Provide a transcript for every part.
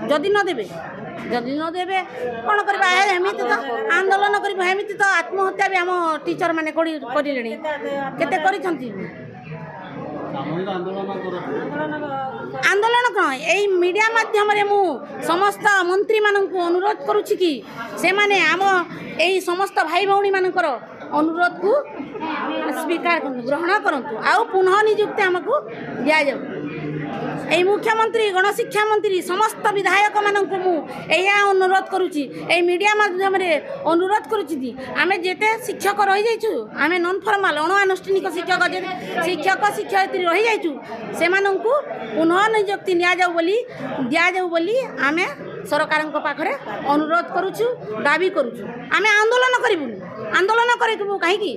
जदि नदेवे कौन करवा एमती तो आंदोलन करमती तो आत्महत्या भी आम टीचर मैंने केते आंदोलन कौन यही मीडिया माध्यम मु समस्त मंत्री मानक अनुरोध करुछि कि से माने आम यही समस्त भाई भौणी मानकर अनुरोध को स्वीकार ग्रहण करंतु आउ पुनः नियुक्ति आमको दिया जाऊ। यही मुख्यमंत्री गणशिक्षा मंत्री समस्त विधायक मानक अनुरोध करुच्ची मीडिया माध्यम अनुरोध करुच्ची आम जिते शिक्षक रही जाइछु आम नॉन फॉर्मल अणुआनुष्ठानिक शिक्षक शिक्षयित्री रही जाइछु से पुनः नियुक्ति दिया जाऊ बोली आम सरकार पाखरे अनुरोध करुछु दाबी करुछु आम आंदोलन करूँ कहीं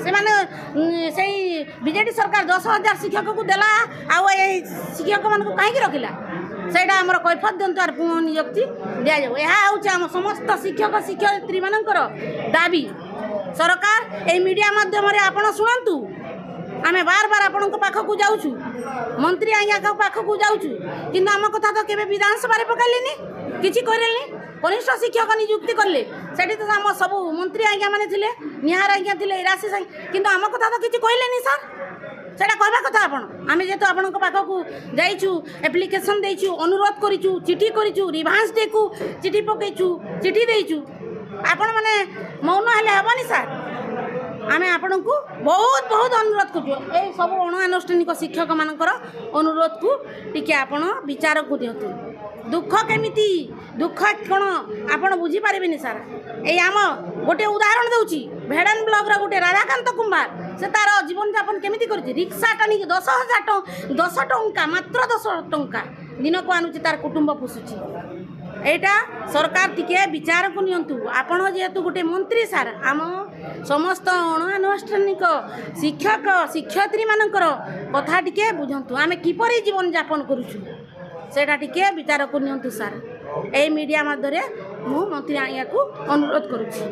से बीजेडी सरकार 10,000 शिक्षक को देला आउ शिक्षक मान कहीं रखिला से कैफत दिंतु आर पुनः नियुक्ति दि जाऊ। यह आम समस्त शिक्षक शिक्षयित्री मानकर दाबी सरकार ए मीडिया माध्यम आपण शुणु आम बार बार आपण पाखक जाऊँ मंत्री आज्ञा पाखक जाऊँ कि आम कथा तो केवे विधानसभा पकड़े किसी कहले कनिष्ठ शिक्षक नियुक्ति कले से तो आम सब मंत्री आज्ञा मैंने निहार आज्ञा थे राशि कि आम कथा तो किसी कहले सर से कहवा कथा आम जेहेतु आपण पाखक जाइछु एप्लिकेशन देचु अनुरोध करूँ चिठी करूँ रिभांस डे को चिठी पकईचु चिठी देचु आपण मैंने मौन हेले हेनी सर आम आपण को बहुत बहुत अनुरोध कर सब अणुआनुष्ठानिक शिक्षक मानकर अनुरोध को टिके आपण विचार को दिंतु दुख केमिति दुख कौन आपड़ बुझीपारे सर ये आम गोटे उदाहरण दूची भेड़न ब्लॉक गोटे राधाकांत कुमार से तार जीवन यापन केमिति करुछि रिक्शा टाणी 10 टंका मात्र 10 टंका दिन को आनुची तार कुटुंब पोषुची एटा सरकार टिके विचार को नियंतु आपण जेहेतु गोटे मंत्री सार आम समस्त अणुआनुष्ठानिक शिक्षक शिक्षयित्री मानकर कथा टिके बुझंतु आम किपरि जीवन यापन करूछु सेटा टिके विचार को नियंतु सार ए मीडिया माध्यम मु मंत्री आज्ञा को अनुरोध करुछि।